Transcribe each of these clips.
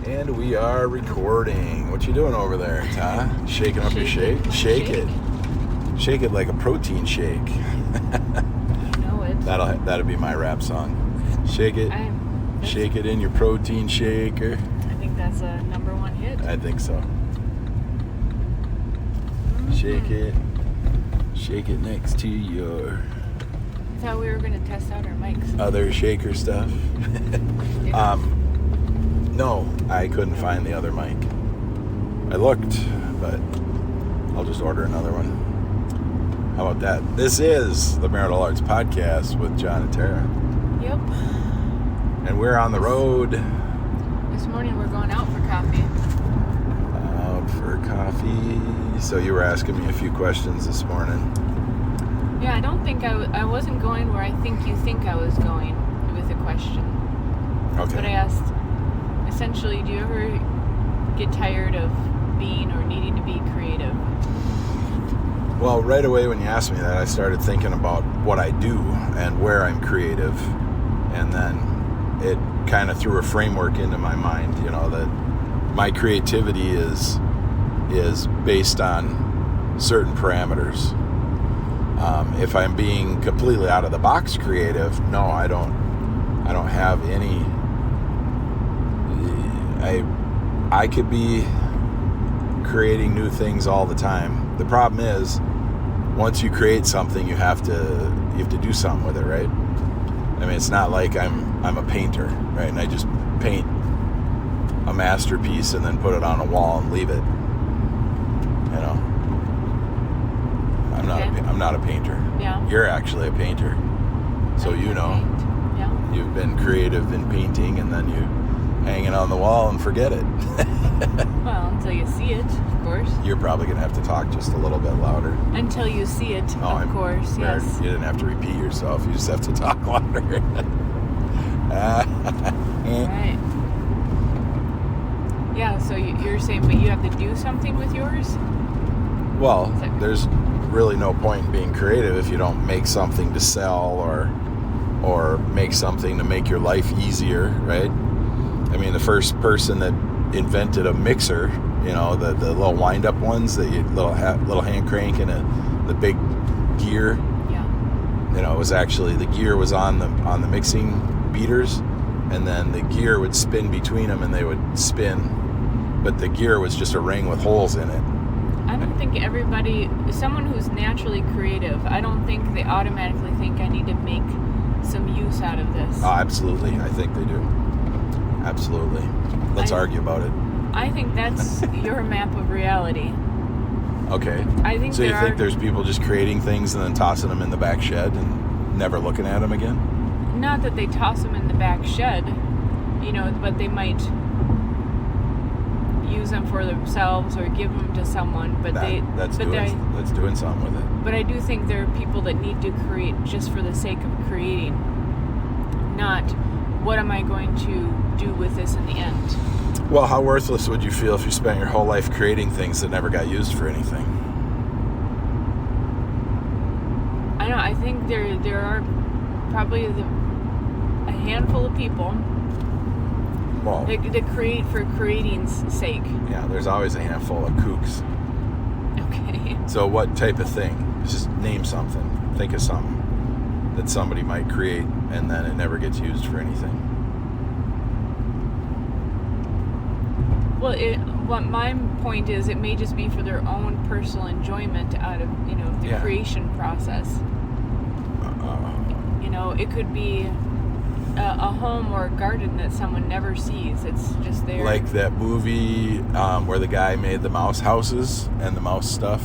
And we are recording. What you doing over there, Ty? Shaking up your shake? Shake it. Shake it like a protein shake. You know it. That'll be my rap song. Shake it. Shake it in your protein shaker. I think that's a number one hit. I think so. Shake it. Shake it next to your... I thought we were going to test out our mics. Other shaker stuff. No, I couldn't find the other mic. I looked, but I'll just order another one. How about that? This is the Marital Arts Podcast with Jon Tara. Yep. And we're on the road. This morning we're going out for coffee. Out for coffee. So you were asking me a few questions this morning. Yeah, I don't think I wasn't going where I think you think I was going with a question. Okay. But I asked, essentially, do you ever get tired of being or needing to be creative? Well, right away when you asked me that, I started thinking about what I do and where I'm creative. And then it kind of threw a framework into my mind, that my creativity is based on certain parameters. If I'm being completely out of the box creative, no, I don't have any. I could be creating new things all the time. The problem is, once you create something, you have to do something with it, right? I mean, it's not like I'm a painter, right? And I just paint a masterpiece and then put it on a wall and leave it. I'm not a painter. Yeah. You're actually a painter. So Yeah. You've been creative in painting and then you hang it on the wall and forget it. Well, until you see it, of course. You're probably going to have to talk just a little bit louder. Until you see it, of course, yes. You didn't have to repeat yourself. You just have to talk louder. Right. Yeah, so you're saying, but you have to do something with yours? Well, there's really no point in being creative if you don't make something to sell or make something to make your life easier, right? I mean, the first person that invented a mixer, the little wind-up ones, that you little hand crank and the big gear. Yeah. It was actually, the gear was on the mixing beaters, and then the gear would spin between them and they would spin, but the gear was just a ring with holes in it. I don't think someone who's naturally creative, I don't think they automatically think I need to make some use out of this. Oh, absolutely. I think they do. Absolutely. Let's argue about it. I think that's your map of reality. Okay. So you think there's people just creating things and then tossing them in the back shed and never looking at them again? Not that they toss them in the back shed, but they might use them for themselves or give them to someone. But that's doing something with it. But I do think there are people that need to create just for the sake of creating, not what am I going to do with this in the end. Well, how worthless would you feel if you spent your whole life creating things that never got used for anything? I know. I think there are probably a handful of people that create for creating's sake. Yeah, there's always a handful of kooks. Okay. So what type of thing? Just name something. Think of something that somebody might create and then it never gets used for anything. Well, what my point is, it may just be for their own personal enjoyment out of, the creation process. It could be a home or a garden that someone never sees. It's just there. Like that movie where the guy made the mouse houses and the mouse stuff.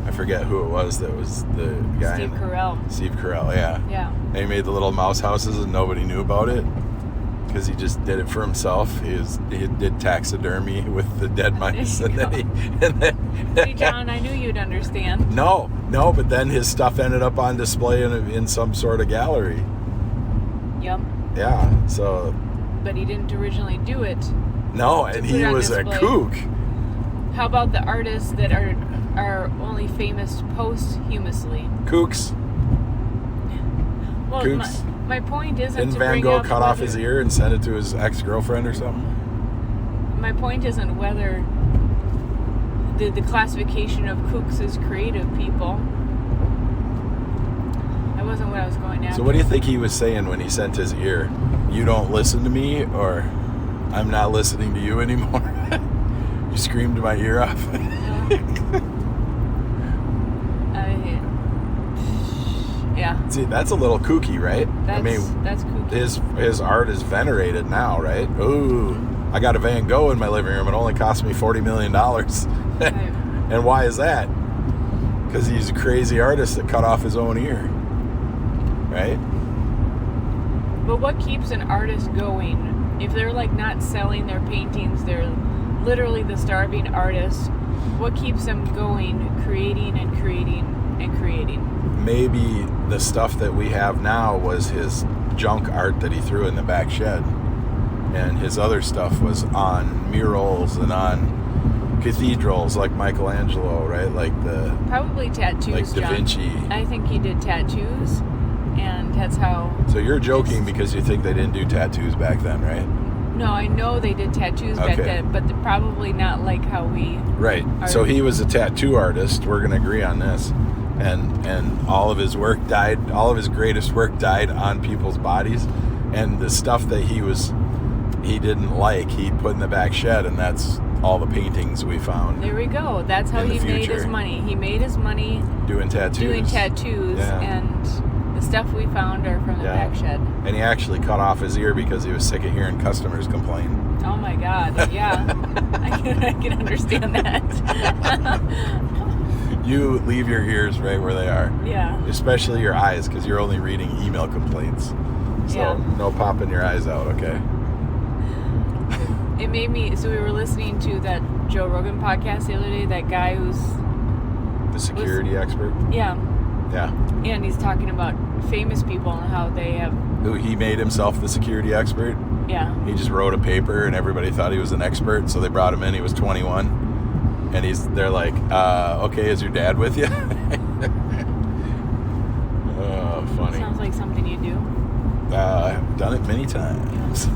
I forget who it was that was the guy. Steve Carell, yeah. Yeah. And he made the little mouse houses and nobody knew about it because he just did it for himself. He did taxidermy with the dead mice. See, John, I knew you'd understand. No, but then his stuff ended up on display in some sort of gallery. Yep. Yeah, so... But he didn't originally do it. No, and he was a kook. How about the artists that are only famous posthumously? Kooks. Well, Kooks. My point isn't Didn't to Van bring Gogh up cut off his ear and send it to his ex-girlfriend or something? my point isn't whether the classification of kooks as creative people. That wasn't what I was going after. So what do you think he was saying when he sent his ear? You don't listen to me, or I'm not listening to you anymore? You screamed my ear off. Yeah. See, that's a little kooky, right? That's kooky. His art is venerated now, right? Ooh, I got a Van Gogh in my living room. It only cost me $40 million. Right. And why is that? Because he's a crazy artist that cut off his own ear, right? But what keeps an artist going? If they're like not selling their paintings, they're literally the starving artist. What keeps them going, creating and creating and creating? Maybe the stuff that we have now was his junk art that he threw in the back shed, and his other stuff was on murals and on cathedrals like Michelangelo, right? Like probably tattoos, like Da Vinci. I think he did tattoos, and that's how. So you're joking because you think they didn't do tattoos back then, right? No, I know they did tattoos back then, but they're probably not like how we. Right. So he was a tattoo artist. We're going to agree on this. And all of his work died. All of his greatest work died on people's bodies, and the stuff that he didn't like, he put in the back shed, and that's all the paintings we found. There we go. That's how he made his money. He made his money doing tattoos. Yeah. And the stuff we found are from the back shed. And he actually cut off his ear because he was sick of hearing customers complain. Oh my God! Yeah, I can understand that. You leave your ears right where they are. Yeah. Especially your eyes, because you're only reading email complaints. So no popping your eyes out, okay? It made me. So we were listening to that Joe Rogan podcast the other day. That guy who's the security expert. Yeah. Yeah. And he's talking about famous people and how they have. Who he made himself the security expert. Yeah. He just wrote a paper, and everybody thought he was an expert, so they brought him in. He was 21. And they're like, okay, is your dad with you? Oh, funny. Sounds like something you do. I've done it many times.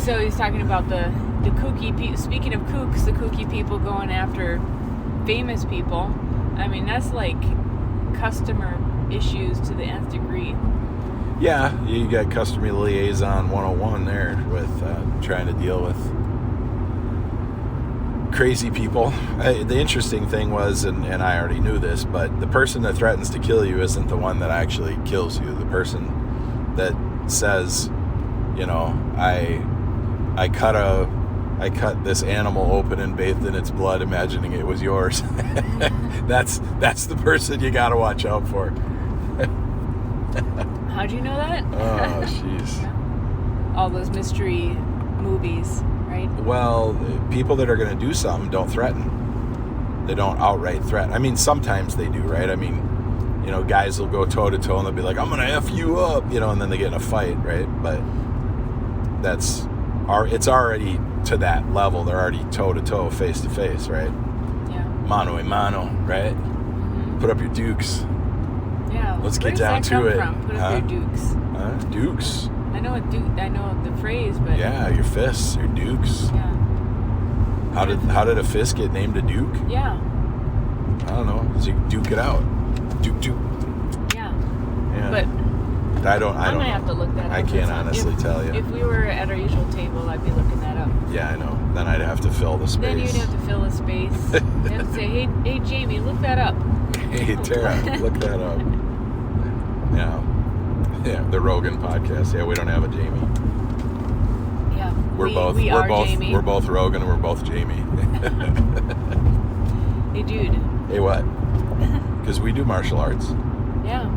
So he's talking about the kooky people. Speaking of kooks, the kooky people going after famous people. I mean, that's like customer issues to the nth degree. Yeah, you got customer liaison 101 there with trying to deal with crazy people. The interesting thing was, and I already knew this, but the person that threatens to kill you isn't the one that actually kills you. The person that says, you know, I cut this animal open and bathed in its blood, imagining it was yours. That's the person you gotta watch out for. How'd you know that? Oh, jeez. All those mystery movies. Right? Well, people that are going to do something don't threaten. They don't outright threaten. I mean, sometimes they do, right? I mean, you know, guys will go toe-to-toe and they'll be like, I'm going to F you up, you know, and then they get in a fight, right? But it's already to that level. They're already toe-to-toe, face-to-face, right? Yeah. Mano a mano, right? Mm-hmm. Put up your dukes. Yeah. Let's get down to it. From? Put up your dukes. Dukes. I know the phrase, but yeah, your fists, your dukes. Yeah. How did a fist get named a duke? Yeah. I don't know. Because you duke it out. Duke. Yeah. But I'm gonna have to look that up. I can't honestly tell you. If we were at our usual table, I'd be looking that up. Yeah, I know. Then I'd have to fill the space. Then you'd have to fill the space. You'd have to say, hey, Jamie, look that up. Hey, Tara, look that up. Yeah, the Rogan podcast. Yeah, we don't have a Jamie. Yeah, we're both Jamie. We're both Rogan and we're both Jamie. Hey, dude. Hey, what? Because we do martial arts. Yeah.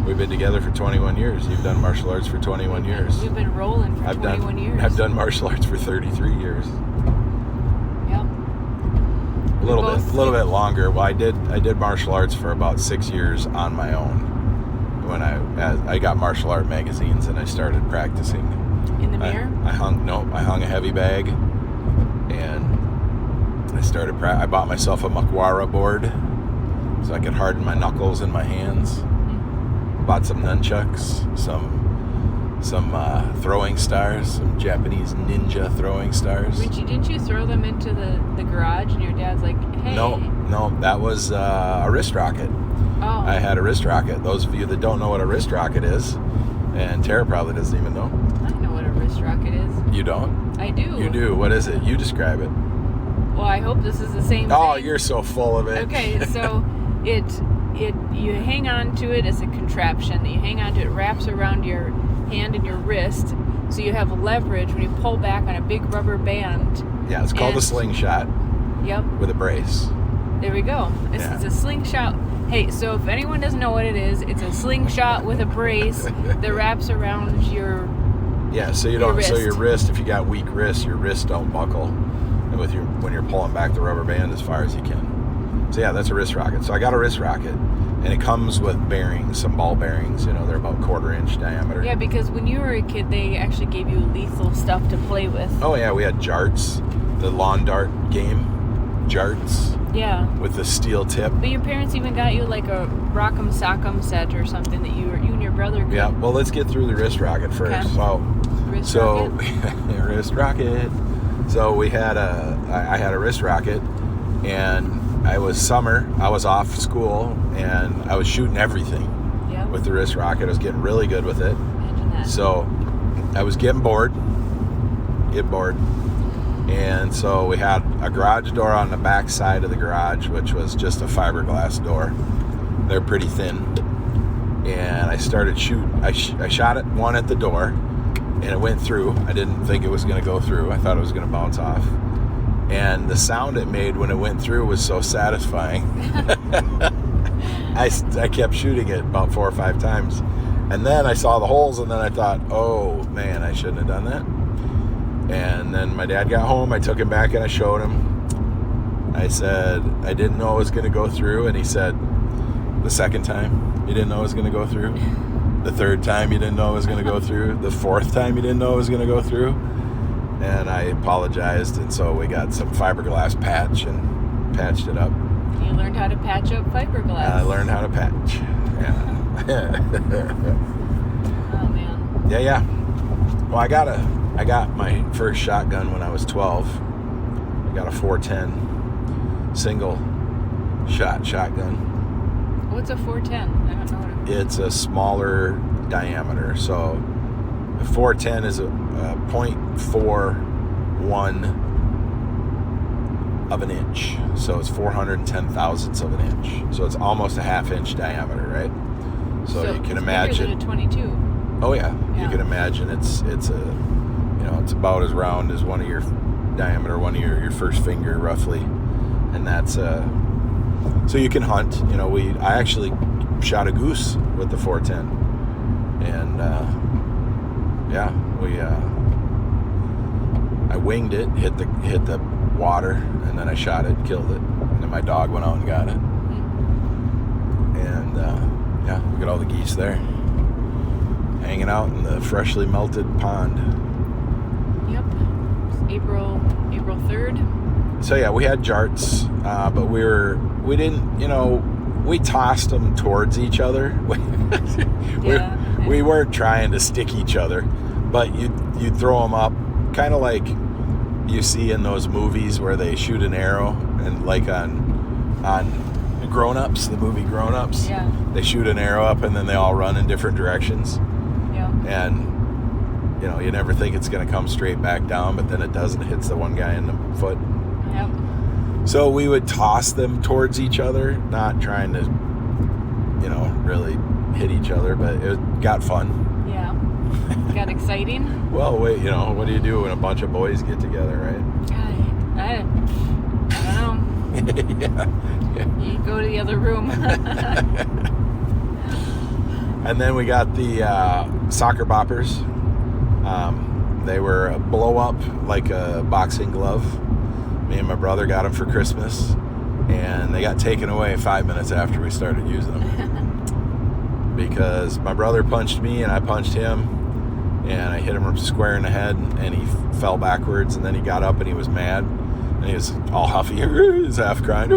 We've been together for 21 years. You've done martial arts for 21 years. We've been rolling for 21 years. I've done martial arts for 33 years. Yep. A little bit longer. Well, I did martial arts for about 6 years on my own. When I got martial art magazines and I started practicing. In the mirror? I hung a heavy bag, and I bought myself a makwara board so I could harden my knuckles and my hands. Bought some nunchucks, some some throwing stars, some Japanese ninja throwing stars. Richie, didn't you throw them into the garage and your dad's like, hey? No, that was a wrist rocket. Oh. I had a wrist rocket. Those of you that don't know what a wrist rocket is, and Tara probably doesn't even know. I know what a wrist rocket is. You don't? I do. You do. What is it? You describe it. Well, I hope this is the same Oh, thing. you're so full of it. Okay, so you hang on to it as a contraption that you hang on to. It wraps around your hand and your wrist, so you have leverage when you pull back on a big rubber band. Yeah, it's called a slingshot. Yep. With a brace. There we go. It's a slingshot. Hey, so if anyone doesn't know what it is, it's a slingshot with a brace that wraps around your so you don't. wrist. So your wrist, if you got weak wrists, your wrists don't buckle, and when you're pulling back the rubber band as far as you can. So yeah, that's a wrist rocket. So I got a wrist rocket, and it comes with bearings, some ball bearings. They're about 1/4 inch diameter. Yeah, because when you were a kid, they actually gave you lethal stuff to play with. Oh yeah, we had jarts, the lawn dart game, jarts. Yeah. With the steel tip. But your parents even got you like a Rock'em Sock'em set or something that you and your brother could. Yeah. Well, let's get through the wrist rocket first. Okay. Wrist rocket? Wrist rocket. So I had a wrist rocket, and I was off school, and I was shooting everything with the wrist rocket. I was getting really good with it. Imagine that. So I was getting bored. And so we had a garage door on the back side of the garage, which was just a fiberglass door. They're pretty thin. And I started shooting. I shot it one at the door, and it went through. I didn't think it was going to go through. I thought it was going to bounce off. And the sound it made when it went through was so satisfying. I kept shooting it about 4 or 5 times. And then I saw the holes, and then I thought, oh, man, I shouldn't have done that. And then my dad got home. I took him back and I showed him. I said, I didn't know it was going to go through. And he said, the second time, you didn't know it was going to go through. The third time, you didn't know it was going to go through. The fourth time, you didn't know it was going to go through. And I apologized. And so we got some fiberglass patch and patched it up. You learned how to patch up fiberglass. I learned how to patch. Yeah. Oh, man. Yeah. Well, I got my first shotgun when I was 12. I got a 410 single shot shotgun. What's a 410? I don't know what It's a smaller diameter. So a 410 is a 0.41 of an inch. So it's 410 thousandths of an inch. So it's almost a 1/2 inch diameter, right? So you can imagine. It's bigger than a 22. Oh yeah. You can imagine it's about as round as one of your your first finger roughly, and that's so you can hunt. I actually shot a goose with the 410, and I winged it, hit the water, and then I shot it, killed it, and then my dog went out and got it, and look at all the geese there, hanging out in the freshly melted pond. Yep. It's April 3rd. So yeah, we had jarts, but we tossed them towards each other. We weren't trying to stick each other, but you'd throw them up, kind of like you see in those movies where they shoot an arrow, and like on Grown Ups, the movie Grown Ups, they shoot an arrow up and then they all run in different directions. Yeah. And you never think it's going to come straight back down, but then it does, and it hits the one guy in the foot. Yep. So we would toss them towards each other, not trying to, really hit each other, but it got fun. Yeah. Got exciting? Well, wait, what do you do when a bunch of boys get together, right? I don't know. Yeah. You go to the other room. And then we got the soccer boppers. They were a blow up like a boxing glove. Me and my brother got them for Christmas, and they got taken away 5 minutes after we started using them. Because my brother punched me and I punched him, and I hit him square in the head, and he fell backwards, and then he got up and he was mad, and he was all huffy, he's half crying,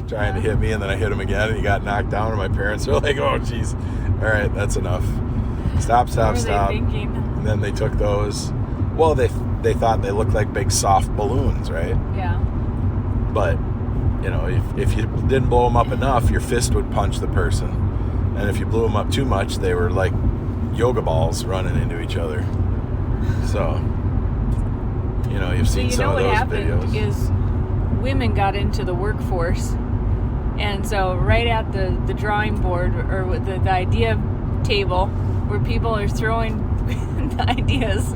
trying to hit me, and then I hit him again and he got knocked down, and my parents were like, oh geez, all right, that's enough. Stop, What were stop. they thinking? And then they took those. Well, they thought they looked like big soft balloons, right? Yeah. But, you know, if you didn't blow them up enough, your fist would punch the person. And if you blew them up too much, they were like yoga balls running into each other. So, you know, you've seen some of those videos. So you know what happened is women got into the workforce. And so right at the drawing board or the idea table where people are throwing the ideas,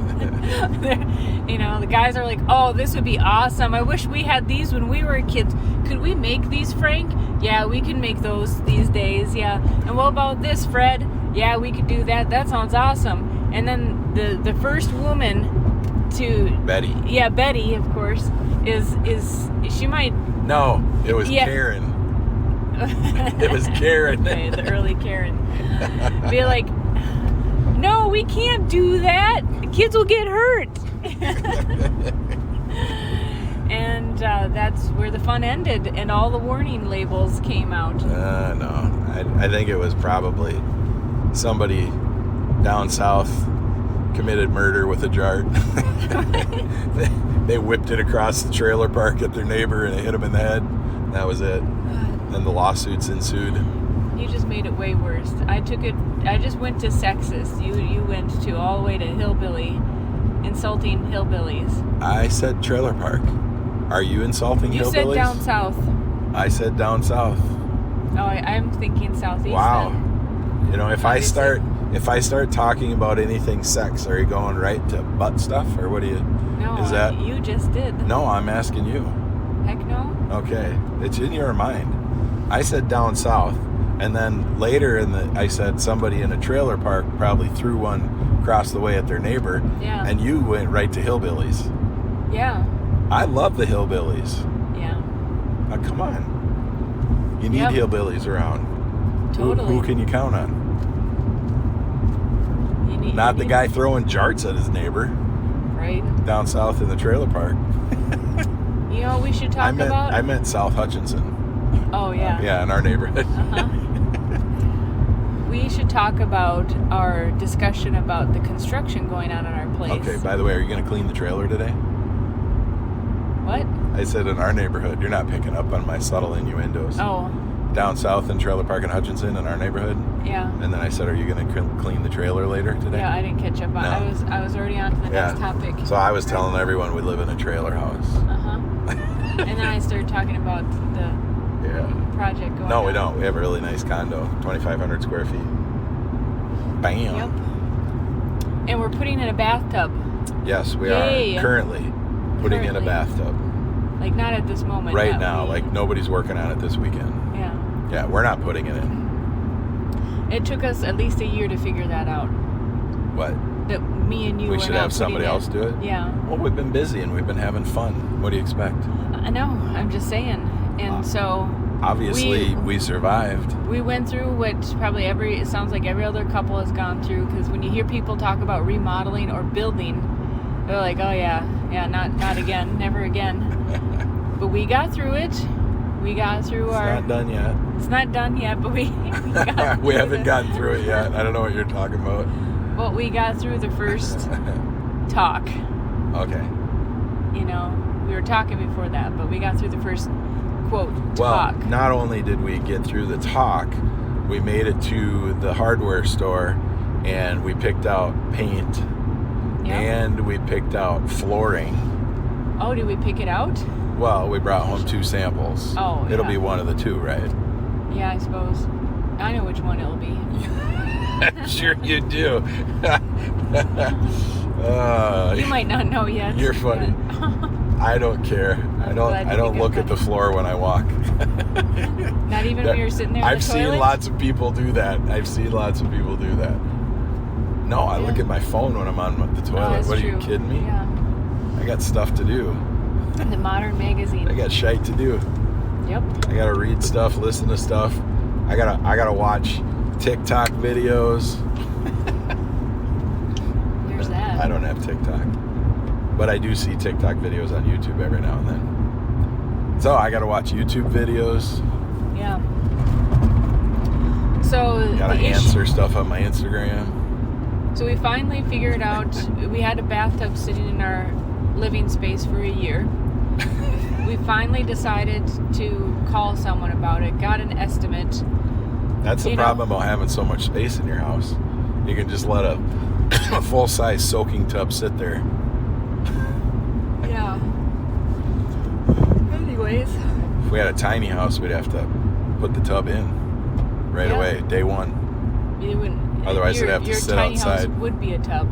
you know, the guys are like, oh, this would be awesome. I wish we had these when we were kids. Could we make these, Frank? Yeah, we can make those these days. Yeah. And what about this, Fred? Yeah, we could do that. That sounds awesome. And then the first woman to Betty. Yeah, Betty, of course, is she might. No, it was Karen. It was Karen. Okay, the early Karen. Be like, no, we can't do that. Kids will get hurt. And that's where the fun ended, and all the warning labels came out. No, I think it was probably somebody down south committed murder with a jar. They whipped it across the trailer park at their neighbor and it hit him in the head. That was it. Then the lawsuits ensued. You just made it way worse. I just went to sexist. You went to all the way to hillbilly, insulting hillbillies. I said trailer park. Are you insulting hillbillies? You said down south. I said down south. Oh, I'm thinking southeast. Wow. Then. You know, if I start talking about anything sex, are you going right to butt stuff, or what do you? No, is that? You just did. No, I'm asking you. Heck no. Okay, it's in your mind. I said down south, and then later I said somebody in a trailer park probably threw one across the way at their neighbor. Yeah. And you went right to hillbillies. Yeah. I love the hillbillies. Yeah. Come on. You need hillbillies around. Totally. Who can you count on? Not the guy throwing jarts at his neighbor. Right. Down south in the trailer park. You know what we should talk about? I meant South Hutchinson. Oh, yeah. Yeah, in our neighborhood. Uh-huh. We should talk about our discussion about the construction going on in our place. Okay, by the way, are you going to clean the trailer today? What? I said in our neighborhood. You're not picking up on my subtle innuendos. Oh. Down south in Trailer Park in Hutchinson in our neighborhood. Yeah. And then I said, are you going to clean the trailer later today? Yeah, I didn't catch up on it. I was already on to the next topic. So I was telling everyone we live in a trailer house. Uh-huh. And then I started talking about the project going on. No, we don't. We have a really nice condo, 2,500 square feet. Bam. Yep. And we're putting in a bathtub. Yes, we are currently putting in a bathtub. Like, not at this moment. Right now. Like, nobody's working on it this weekend. Yeah. Yeah, we're not putting it in. It took us at least a year to figure that out. What? That me and you We should have somebody else do it? Yeah. Well, we've been busy and we've been having fun. What do you expect? I know. I'm just saying. And so... Obviously, we survived. We went through what probably it sounds like every other couple has gone through, because when you hear people talk about remodeling or building, they're like, oh yeah, not again, never again. But we got through it. We got through It's not done yet. It's not done yet, but we got we haven't gotten through it yet. I don't know what you're talking about. Well, we got through the first talk. Okay. You know, we were talking before that, but we got through the first quote talk. Well, not only did we get through the talk, we made it to the hardware store and we picked out paint and we picked out flooring. Oh, did we pick it out? Well, we brought home 2 samples. Oh, It'll be one of the 2, right? Yeah, I suppose. I know which one it'll be. Sure you do. You might not know yet. You're funny. I don't care. I don't look at the floor when I walk. Not even when you're sitting there in the toilet? I've seen lots of people do that. No, I look at my phone when I'm on the toilet. What, are you kidding me? Yeah. I got stuff to do. The Modern Magazine. I got shite to do. Yep. I gotta read stuff, listen to stuff. I gotta watch TikTok videos. There's that. I don't have TikTok. But I do see TikTok videos on YouTube every now and then. So I gotta watch YouTube videos. Yeah. So Gotta answer stuff on my Instagram. So we finally figured out we had a bathtub sitting in our living space for a year. We finally decided to call someone about it, got an estimate. That's the problem about having so much space in your house. You can just let a full-size soaking tub sit there. Yeah. Anyways. If we had a tiny house, we'd have to put the tub in right away, day one. You wouldn't. Otherwise, it'd have to sit your tiny outside. house would be a tub.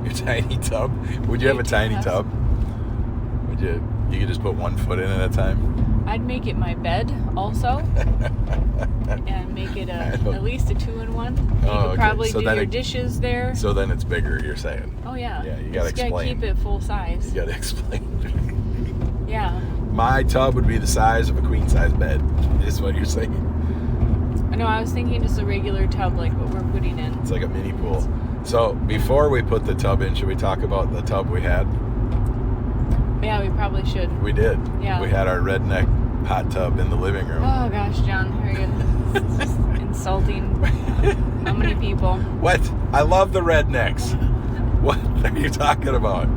Your tiny tub? Would you have a tiny tub? Would you? You could just put 1 foot in at a time? I'd make it my bed also. And make it at least a 2-in-1. You could probably do your dishes there. So then it's bigger, you're saying? Oh, yeah. Yeah, you gotta explain. Gotta keep it full size. You gotta explain. Yeah. My tub would be the size of a queen-size bed, is what you're saying. No, I was thinking just a regular tub like what we're putting in. It's like a mini pool. So before we put the tub in, should we talk about the tub we had? Yeah, we probably should. We did. Yeah. We had our Redneck hot tub in the living room. Oh gosh, John, are you just insulting how many people? What? I love the Rednecks. What are you talking about?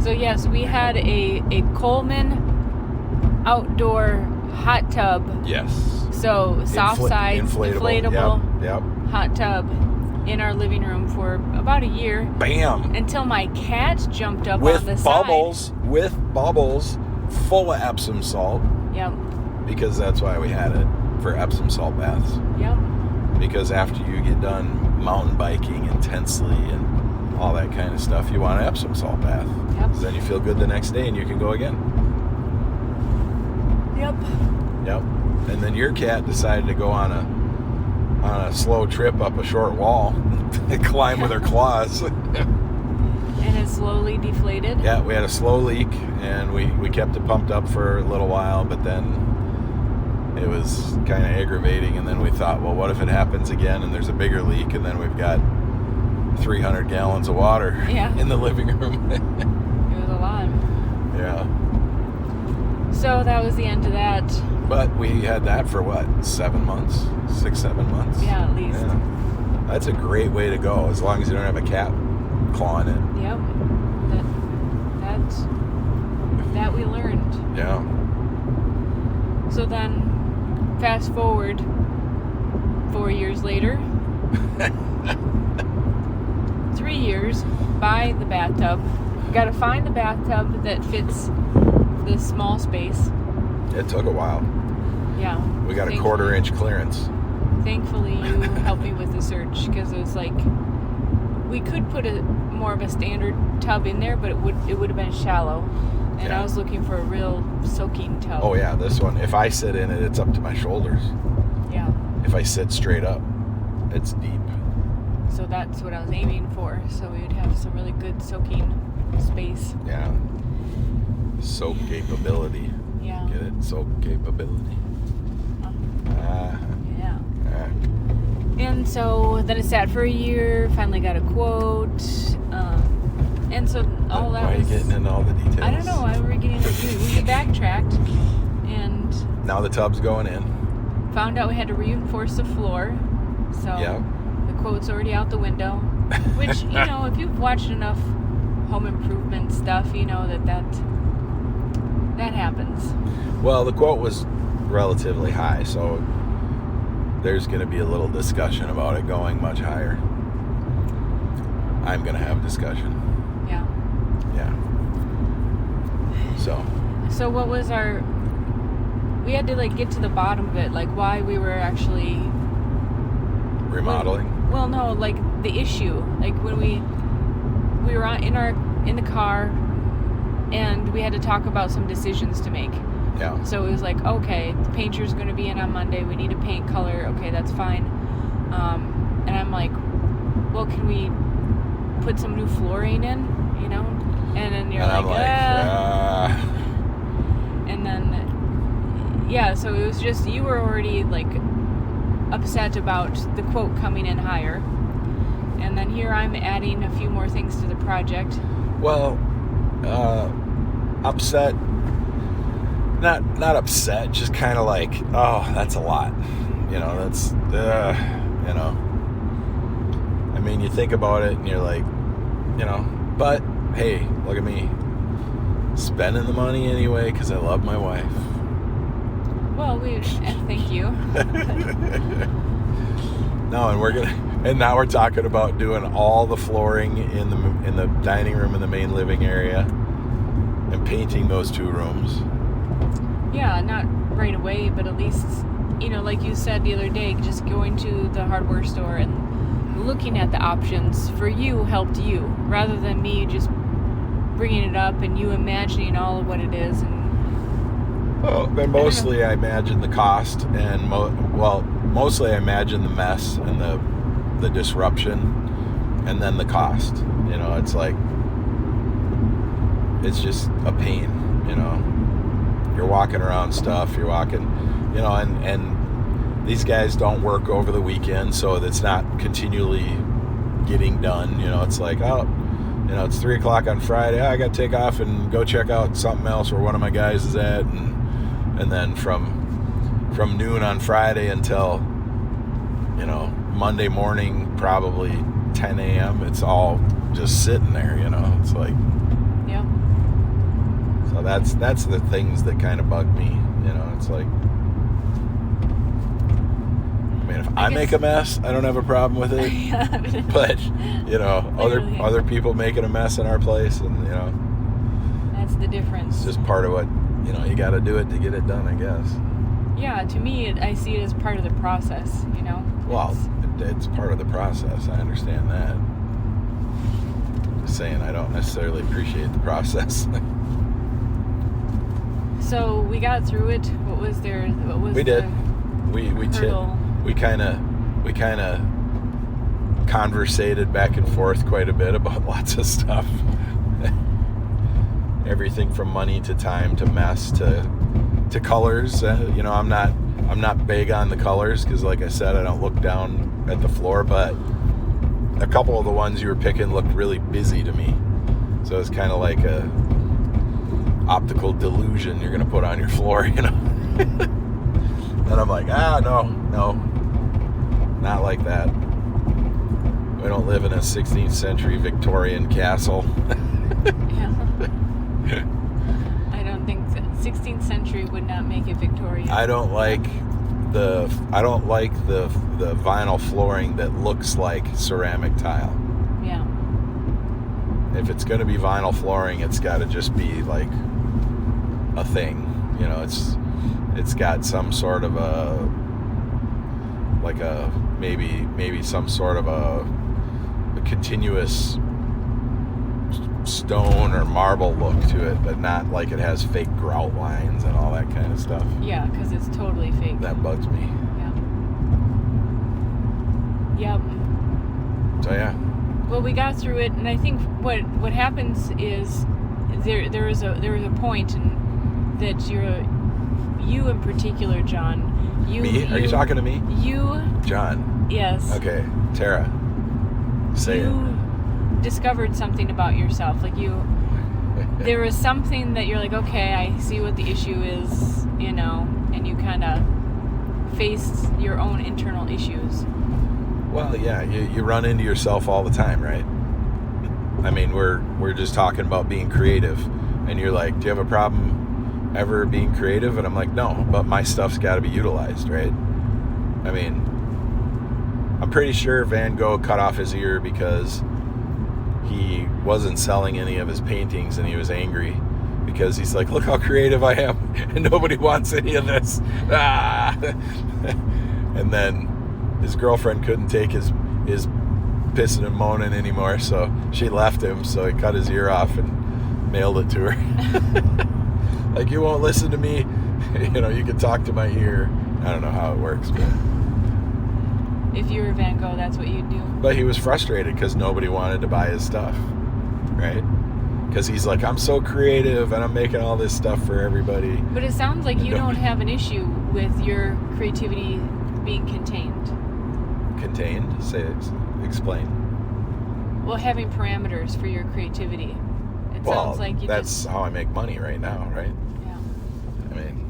So yes, we had a Coleman outdoor hot tub. Yes. So soft side, inflatable yep. hot tub in our living room for about a year. Bam! Until my cat jumped up with on the bubbles, side. With bubbles, full of Epsom salt. Yep. Because that's why we had it, for Epsom salt baths. Yep. Because after you get done mountain biking intensely and all that kind of stuff, you want an Epsom salt bath. Yep. So then you feel good the next day and you can go again. Yep. Yep. And then your cat decided to go on a slow trip up a short wall and climb with her claws. And it slowly deflated. Yeah, we had a slow leak and we kept it pumped up for a little while, but then it was kind of aggravating, and then we thought, well, what if it happens again and there's a bigger leak, and then we've got 300 gallons of water in the living room. It was a lot. Yeah. So that was the end of that. But we had that for what, 7 months? 6, 7 months? Yeah, at least. Yeah. That's a great way to go, as long as you don't have a cat clawing it. Yep. That we learned. Yeah. So then, fast forward 4 years later. 3 years, buy the bathtub. Got to find the bathtub that fits this small space. It took a while. Yeah. We got a 1/4-inch clearance. Thankfully, you helped me with the search, because it was like we could put more of a standard tub in there, but it would have been shallow. And I was looking for a real soaking tub. Oh yeah, this one. If I sit in it, it's up to my shoulders. Yeah. If I sit straight up, it's deep. So that's what I was aiming for. So we would have some really good soaking space. Yeah. Soak capability. Yeah. Get it? Soak capability. Yeah. And so then it sat for a year, finally got a quote. And so all that Why are you getting into all the details? I don't know. We backtracked and now the tub's going in. Found out we had to reinforce the floor. So the quote's already out the window. Which, if you've watched enough home improvement stuff, you know that happens. Well, the quote was relatively high, so there's going to be a little discussion about it going much higher. I'm going to have discussion. Yeah. Yeah. So what was we had to get to the bottom of it, why we were actually remodeling. Well, no, the issue, when we were in the car, and we had to talk about some decisions to make. Yeah. So it was okay, the painter's going to be in on Monday. We need a paint color. Okay, that's fine. And I'm like, well, can we put some new flooring in? And then you're I'm And then, so it was just, you were already upset about the quote coming in higher. And then here I'm adding a few more things to the project. Well, upset. Not upset, just kind of oh, that's a lot. I mean, you think about it and you're like, but hey, look at me. Spending the money anyway because I love my wife. Well, and thank you. No, and now we're talking about doing all the flooring in the dining room and the main living area and painting those 2 rooms. Yeah, not right away, but at least, like you said the other day, just going to the hardware store and looking at the options for you helped you, rather than me just bringing it up and you imagining all of what it is. And mostly I imagine the cost and mostly I imagine the mess and the disruption, and then the cost. It's like, it's just a pain. You're walking around stuff. You're walking, and these guys don't work over the weekend, so it's not continually getting done. It's like, it's 3:00 on Friday. I got to take off and go check out something else where one of my guys is at, and then from noon on Friday until Monday morning, probably 10 a.m. It's all just sitting there. It's like, yeah. So that's the things that kind of bug me. It's like, I mean, if I make a mess, I don't have a problem with it. But other people making a mess in our place, and that's the difference. It's just part of what you got to do it to get it done, I guess. Yeah, to me, I see it as part of the process. Well, it's part of the process. I understand that. Just saying, I don't necessarily appreciate the process. So we got through it. What was there? What was we did. We hurdle? We kind of conversated back and forth quite a bit about lots of stuff. Everything from money to time to mess to colors. I'm not big on the colors because, like I said, I don't look down at the floor. But a couple of the ones you were picking looked really busy to me. So it's kind of like a optical delusion you're going to put on your floor, And I'm like, no, not like that. We don't live in a 16th century Victorian castle. Yeah. I don't think 16th century would not make it Victorian. I don't like the vinyl flooring that looks like ceramic tile. Yeah. If it's going to be vinyl flooring, it's got to just be like a thing. It's got some sort of maybe some sort of a continuous stone or marble look to it, but not like it has fake grout lines and all that kind of stuff. Yeah, because it's totally fake. That bugs me. Yeah. Yep. So yeah. Well, we got through it, and I think what happens is there was a point that you in particular, John. Me? Are you talking to me? You. John. Yes. Okay, Tara. Say it. You discovered something about yourself. There was something that you're like, okay, I see what the issue is, and you kind of faced your own internal issues. Well, yeah, you run into yourself all the time, right? I mean, we're just talking about being creative, and you're like, do you have a problem ever being creative? And I'm like, no, but my stuff's got to be utilized, right? I mean, I'm pretty sure Van Gogh cut off his ear because he wasn't selling any of his paintings, and he was angry because he's like, look how creative I am, and nobody wants any of this. And then his girlfriend couldn't take his pissing and moaning anymore, so she left him, so he cut his ear off and mailed it to her. Like, you won't listen to me, you can talk to my ear. I don't know how it works, but if you were Van Gogh, that's what you'd do. But he was frustrated because nobody wanted to buy his stuff, right? Because he's like, I'm so creative and I'm making all this stuff for everybody. But it sounds like you don't have an issue with your creativity being contained. Contained? Explain. Well, having parameters for your creativity. It sounds like that's how I make money right now, right? Yeah. I mean,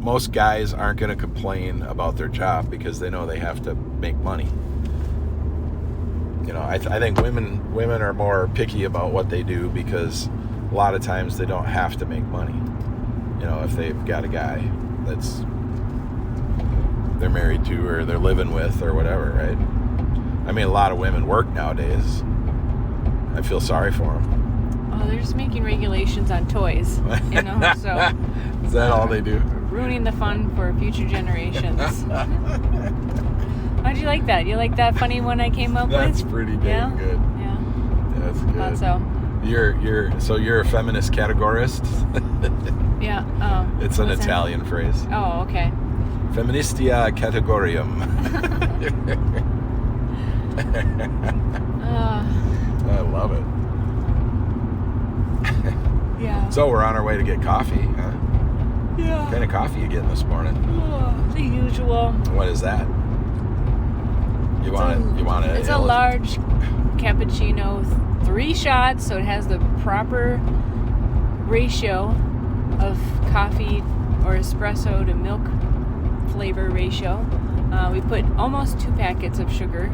most guys aren't going to complain about their job because they know they have to make money. I think women are more picky about what they do because a lot of times they don't have to make money. If they've got a guy that's they're married to or they're living with or whatever, right? I mean, a lot of women work nowadays. I feel sorry for them. Oh, they're just making regulations on toys, so... Is that all they do? Ruining the fun for future generations. How'd you like that? You like that funny one I came up with? That's pretty dang good. Yeah. That's good. Thought so. You're a feminist categorist? Yeah. It's an Italian phrase. Oh, okay. Feministia categorium. I love it. Yeah. So we're on our way to get coffee, huh? Yeah. What kind of coffee you getting this morning? Oh, the usual. What is that? You want it? It's a large cappuccino, 3 shots, so it has the proper ratio of coffee or espresso to milk flavor ratio. We put almost 2 packets of sugar,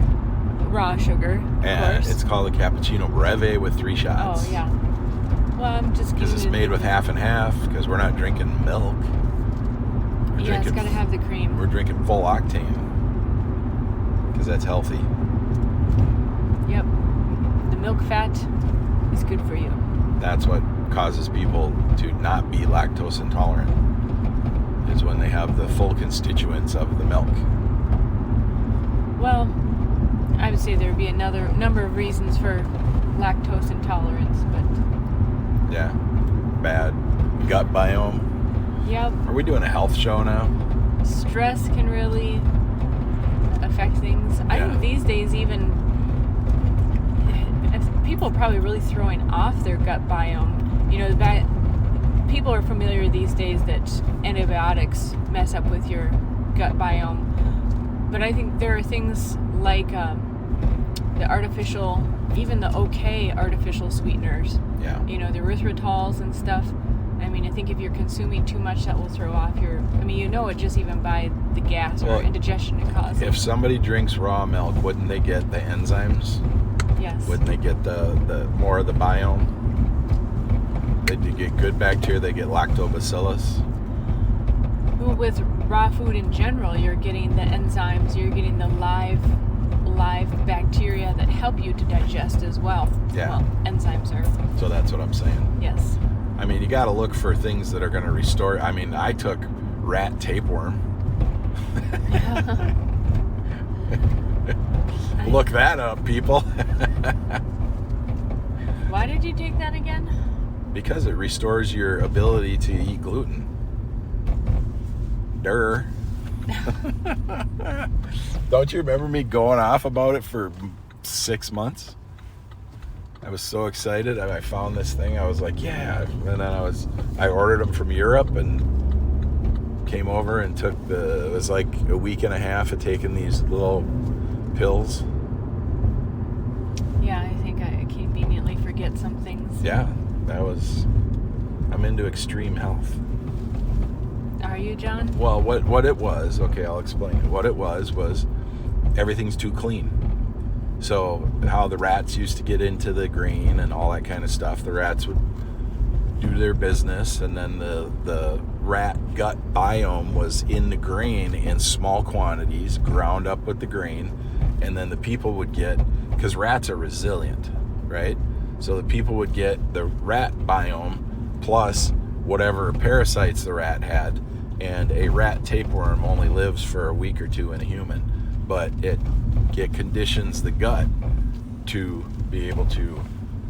raw sugar, of course. It's called a cappuccino breve with 3 shots. Oh, yeah. Well, I'm just because it's made with half and half. Because we're not drinking milk. It's got to have the cream. We're drinking full octane because that's healthy. Yep, the milk fat is good for you. That's what causes people to not be lactose intolerant. Is when they have the full constituents of the milk. Well, I would say there would be another number of reasons for lactose intolerance, but. Yeah, bad gut biome. Yep. Are we doing a health show now? Stress can really affect things. I think these days even people are probably really throwing off their gut biome. People are familiar these days that antibiotics mess up with your gut biome. But I think there are things like the artificial, even the artificial sweeteners. Yeah. The erythritols and stuff. I mean, I think if you're consuming too much, that will throw off it just even by the gas or indigestion it causes. If somebody drinks raw milk, wouldn't they get the enzymes? Yes. Wouldn't they get the more of the biome? They do get good bacteria. They get lactobacillus. With raw food in general, you're getting the enzymes. You're getting the live bacteria that help you to digest as well. Yeah. Well, enzymes are. So that's what I'm saying. Yes. I mean, you got to look for things that are going to restore. I mean, I took rat tapeworm. Look that up, people. Why did you take that again? Because it restores your ability to eat gluten. Durr. Don't you remember me going off about it for 6 months? I was so excited. I found this thing. I was like, yeah. And then I ordered them from Europe and came over and it was like a week and a half of taking these little pills. Yeah, I think I conveniently forget some things. Yeah, I'm into extreme health. Are you, John? Well, what it was, okay, I'll explain it. What it was everything's too clean. So how the rats used to get into the grain and all that kind of stuff, the rats would do their business, and then the rat gut biome was in the grain in small quantities, ground up with the grain, and then the people would get, because rats are resilient, right? So the people would get the rat biome plus whatever parasites the rat had, and a rat tapeworm only lives for a week or 2 in a human, but it conditions the gut to be able to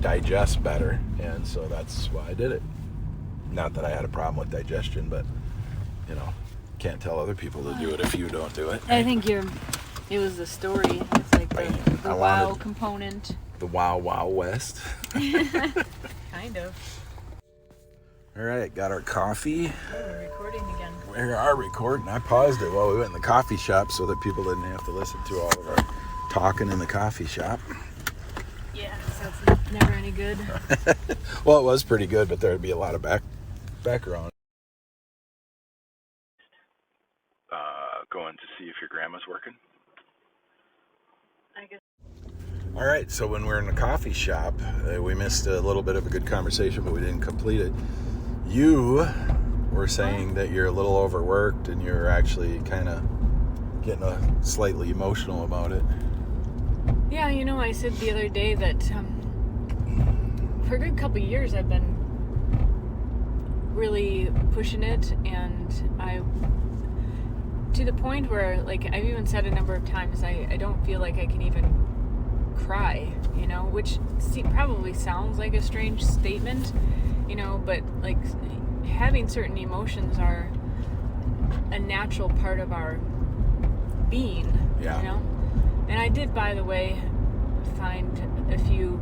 digest better, and so that's why I did it. Not that I had a problem with digestion, but can't tell other people to do it if you don't do it. I think it was the story. It's like the wow component. The Wow West. Kind of. All right, got our coffee. We're recording again. We are recording. I paused it while we went in the coffee shop so that people didn't have to listen to all of our talking in the coffee shop. Yeah, so it's never any good. Well, it was pretty good, but there would be a lot of background. Going to see if your grandma's working. I guess. All right, so when we were in the coffee shop, we missed a little bit of a good conversation, but we didn't complete it. You were saying that you're a little overworked and you're actually kind of getting slightly emotional about it. Yeah, I said the other day that for a good couple of years I've been really pushing it, and to the point where, like, I've even said a number of times I don't feel like I can even cry, which probably sounds like a strange statement, but like having certain emotions are a natural part of our being, And I did, by the way, find a few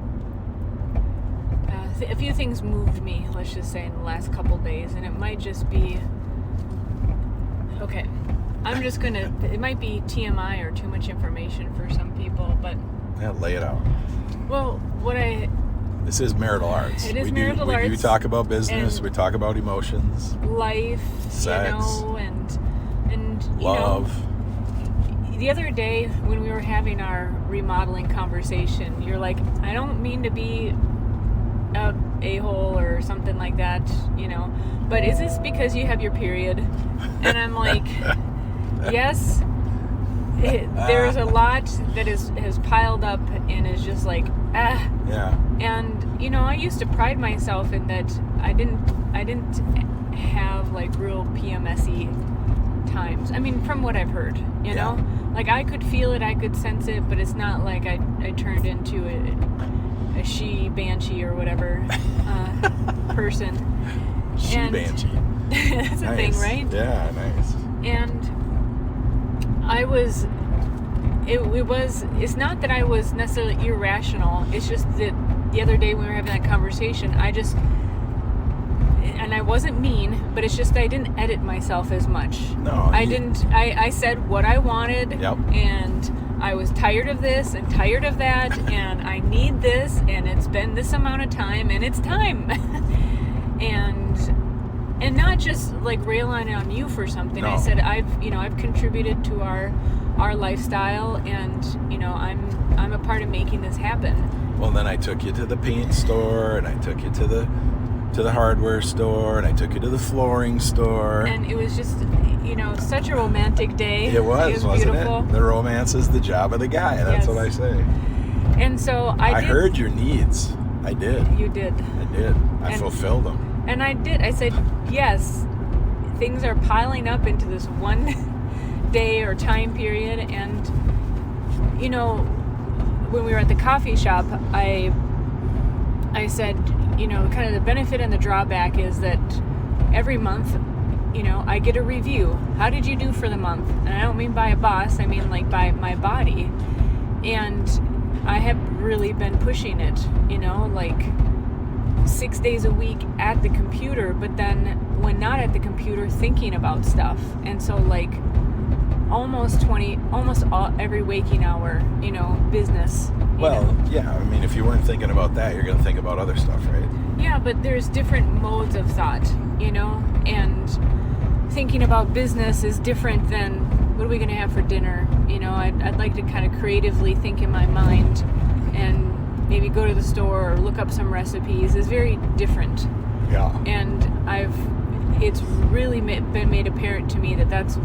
things moved me, let's just say, in the last couple days, and it might just be, okay, it might be TMI or too much information for some people, but... Yeah, lay it out. Well, This is Marital Arts. It is Marital Arts. We do talk about business, we talk about emotions. Life, sex, and love. The other day when we were having our remodeling conversation, you're like, I don't mean to be a-hole or something like that, but is this because you have your period? And I'm like, yes. There's a lot that has piled up and is just like, Yeah. And I used to pride myself in that I didn't have like real PMS-y times. I mean, from what I've heard, like I could feel it, I could sense it, but it's not like I turned into a she-banshee or whatever person. She-banshee. That's a thing, right? Yeah, nice. And it's not that I was necessarily irrational, it's just that the other day when we were having that conversation, and I wasn't mean, but it's just I didn't edit myself as much. No. I said what I wanted. Yep. And I was tired of this and tired of that, and I need this, and it's been this amount of time, and it's time. and not just like railing on you for something. No. I said I've contributed to our lifestyle, and I'm a part of making this happen. Well, then I took you to the paint store, and I took you to the hardware store, and I took you to the flooring store. And it was just, such a romantic day. It was, wasn't beautiful. it? The romance is the job of the guy. That's Yes. what I say. And so I heard your needs. I did. You did. I did. I fulfilled them. And I did. I said, yes, things are piling up into this one day or time period. And, when we were at the coffee shop, I said, kind of the benefit and the drawback is that every month, I get a review. How did you do for the month? And I don't mean by a boss, I mean like by my body. And I have really been pushing it, like 6 days a week at the computer, but then when not at the computer, thinking about stuff. And so like almost every waking hour, business. Well, yeah, I mean, if you weren't thinking about that, you're going to think about other stuff, right? Yeah, but there's different modes of thought, and thinking about business is different than what are we going to have for dinner. I'd like to kind of creatively think in my mind and maybe go to the store or look up some recipes. Is very different. Yeah. And it's really been made apparent to me that that's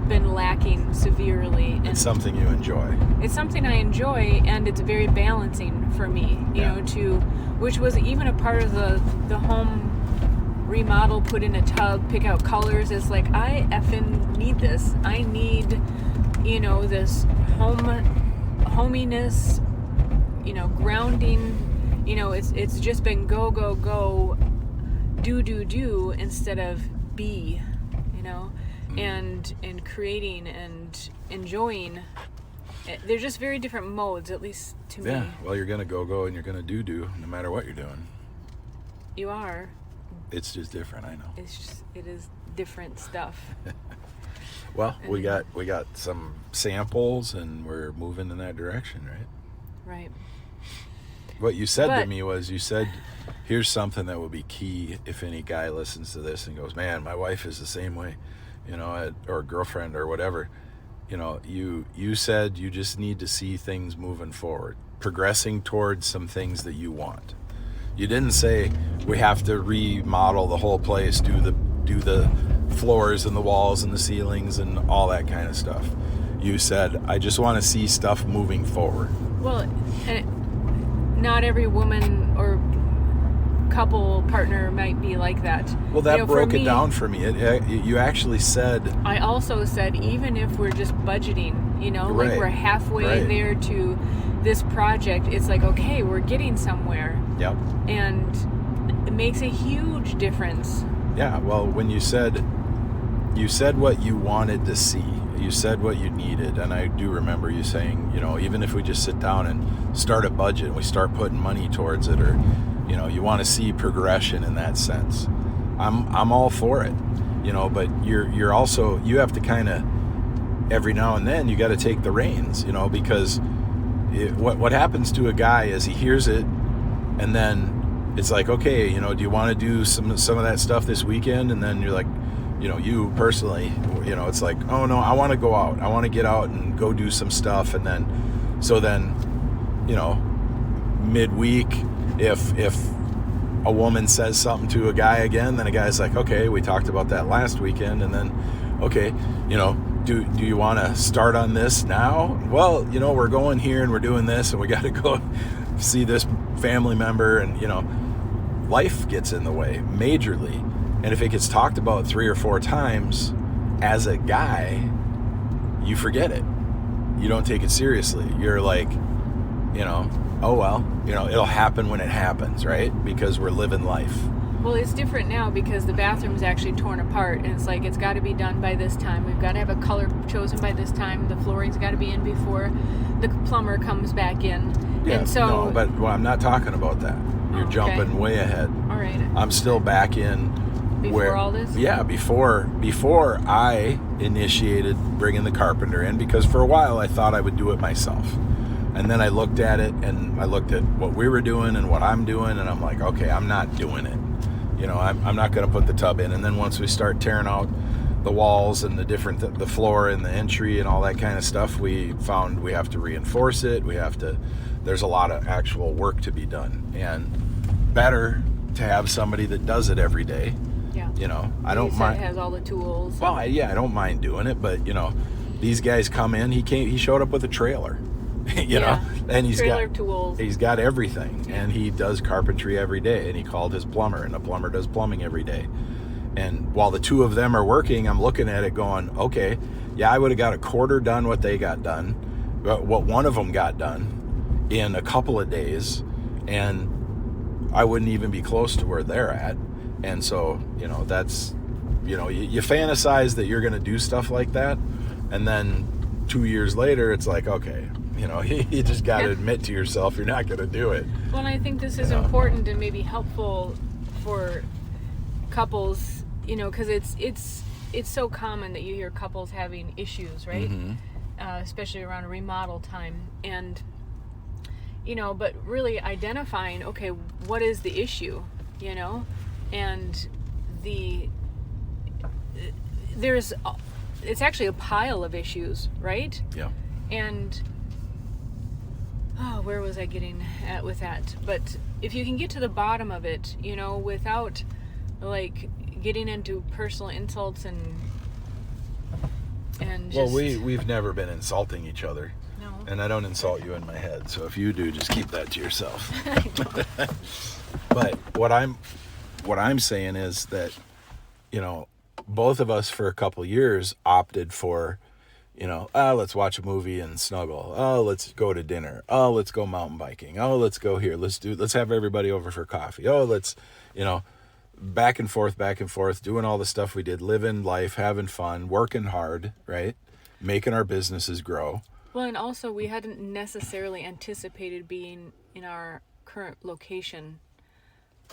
been lacking severely. And it's something you enjoy. It's something I enjoy, and it's very balancing for me, which was even a part of the home remodel, put in a tub, pick out colors. It's like, I effing need this. I need, this hominess, grounding. It's just been go, go, go, do instead of be, and creating and enjoying. They're just very different modes, at least to me. Yeah, well, you're going to go, and you're going to do, no matter what you're doing. You are. It's just different, I know. It is different stuff. Well, we got some samples, and we're moving in that direction, right? Right. What you said to me was, here's something that will be key if any guy listens to this and goes, man, my wife is the same way, or girlfriend or whatever. you said you just need to see things moving forward, progressing towards some things that you want. You didn't say we have to remodel the whole place, do the floors and the walls and the ceilings and all that kind of stuff. You said, I just want to see stuff moving forward. Well, and not every woman or couple partner might be like that. Well, that broke it down for me. You actually said... I also said, even if we're just budgeting, Right, like we're halfway right. there to this project, it's like, okay, we're getting somewhere. Yep. And it makes a huge difference. Yeah, well, when you said what you wanted to see, you said what you needed, and I do remember you saying, even if we just sit down and start a budget and we start putting money towards it, or you want to see progression in that sense, I'm all for it, but you're also, you have to kind of every now and then you got to take the reins, because what happens to a guy is he hears it, and then it's like, okay, do you want to do some of that stuff this weekend? And then you're like, you personally, it's like, oh no, I want to go out. I want to get out and go do some stuff. And then, midweek, if a woman says something to a guy again, then a guy's like, okay, we talked about that last weekend. And then, okay, do you want to start on this now? Well, we're going here and we're doing this and we got to go see this family member, and, life gets in the way majorly. And if it gets talked about 3 or 4 times as a guy, you forget it. You don't take it seriously. You're like, oh well, it'll happen when it happens, right? Because we're living life. Well, it's different now because the bathroom's actually torn apart, and it's like, it's got to be done by this time. We've got to have a color chosen by this time. The flooring's got to be in before the plumber comes back in. Yeah, and so, no, but I'm not talking about that. You're jumping way ahead. All right. I'm still back in before all this? Yeah, before I initiated bringing the carpenter in, because for a while I thought I would do it myself. And then I looked at it, and I looked at what we were doing and what I'm doing, and I'm like, okay, I'm not doing it. I'm not going to put the tub in. And then once we start tearing out the walls and the floor and the entry and all that kind of stuff, we found we have to reinforce it. There's a lot of actual work to be done, and better to have somebody that does it every day. Yeah. I don't mind. Has all the tools. Well, I don't mind doing it, but these guys come in. He showed up with a trailer, and he's got tools. He's got everything, and he does carpentry every day. And he called his plumber, and the plumber does plumbing every day. And while the two of them are working, I'm looking at it going, okay, yeah, I would have got a quarter done what they got done, what one of them got done in a couple of days, and I wouldn't even be close to where they're at. And so, that's, you fantasize that you're going to do stuff like that, and then 2 years later, it's like, okay, you just got to admit to yourself you're not going to do it. Well, and I think this is important and maybe helpful for couples, because it's so common that you hear couples having issues, right? Mm-hmm. Especially around remodel time, and but really identifying, okay, what is the issue, and it's actually a pile of issues, right? Yeah. And where was I getting at with that? But if you can get to the bottom of it, without like getting into personal insults and just... Well, we've never been insulting each other. No. And I don't insult you in my head, so if you do, just keep that to yourself. But what I'm saying is that, both of us for a couple years opted for, let's watch a movie and snuggle. Oh, let's go to dinner. Oh, let's go mountain biking. Oh, let's go here. Let's have everybody over for coffee. Oh, let's, back and forth, doing all the stuff we did, living life, having fun, working hard, right? Making our businesses grow. Well, and also we hadn't necessarily anticipated being in our current location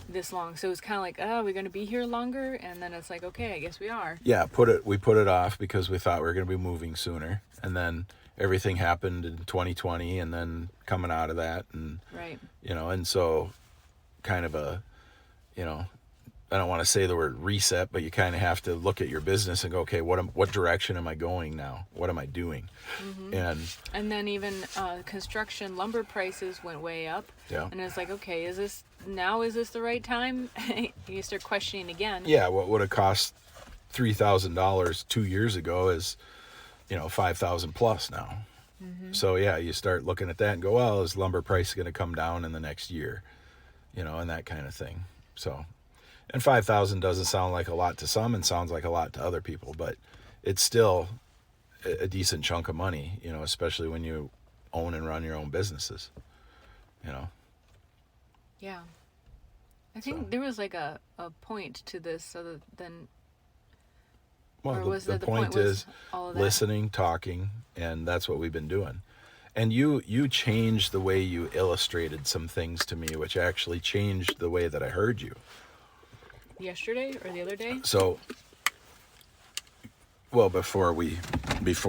this long, so it's kind of like, we're going to be here longer, and then it's like, okay, I guess we are. Yeah, we put it off because we thought we were going to be moving sooner, and then everything happened in 2020, and then coming out of that, and right, and so kind of a I don't want to say the word reset, but you kind of have to look at your business and go, okay, what direction am I going now? What am I doing? And then even construction lumber prices went way up. Yeah. And it's like, okay, is this the right time? You start questioning again. Yeah, what would have cost $3,000 2 years ago is, $5,000 plus now. So yeah, you start looking at that and go, well, is lumber price going to come down in the next year? And that kind of thing. So, and 5,000 doesn't sound like a lot to some and sounds like a lot to other people, but it's still a decent chunk of money, especially when you own and run your own businesses, Yeah. I think there was like a point to this other than... Well, the point is listening, talking, and that's what we've been doing. And you changed the way you illustrated some things to me, which actually changed the way that I heard you. Yesterday or the other day? So, well, before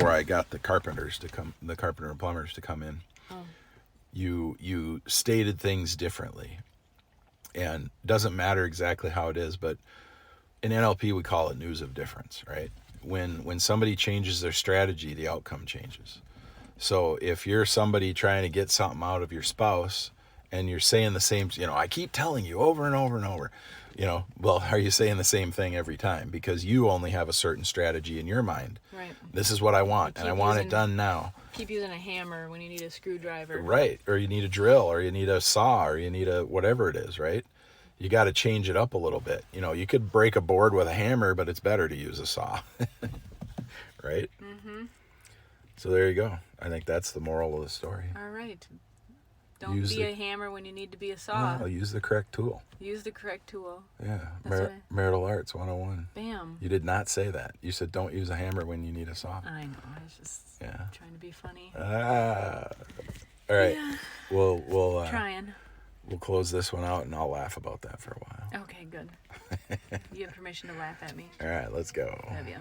I got the carpenter and plumbers to come in, you stated things differently. And it doesn't matter exactly how it is, but in NLP we call it news of difference, right? When somebody changes their strategy, the outcome changes. So if you're somebody trying to get something out of your spouse and you're saying the same, I keep telling you over and over and over, well, are you saying the same thing every time? Because you only have a certain strategy in your mind. Right. This is what I want, and I want it done now. Keep using a hammer when you need a screwdriver. Right. Or you need a drill, or you need a saw, or you need a whatever it is, right? You got to change it up a little bit. You could break a board with a hammer, but it's better to use a saw. Right? Mm-hmm. So there you go. I think that's the moral of the story. All right. Don't be a hammer when you need to be a saw. No, use the correct tool. Use the correct tool. Yeah. Marital Arts 101. Bam. You did not say that. You said don't use a hammer when you need a saw. I know. I was just trying to be funny. All right. Yeah. We'll trying. We'll close this one out, and I'll laugh about that for a while. Okay, good. You have permission to laugh at me. All right, let's go. Love you.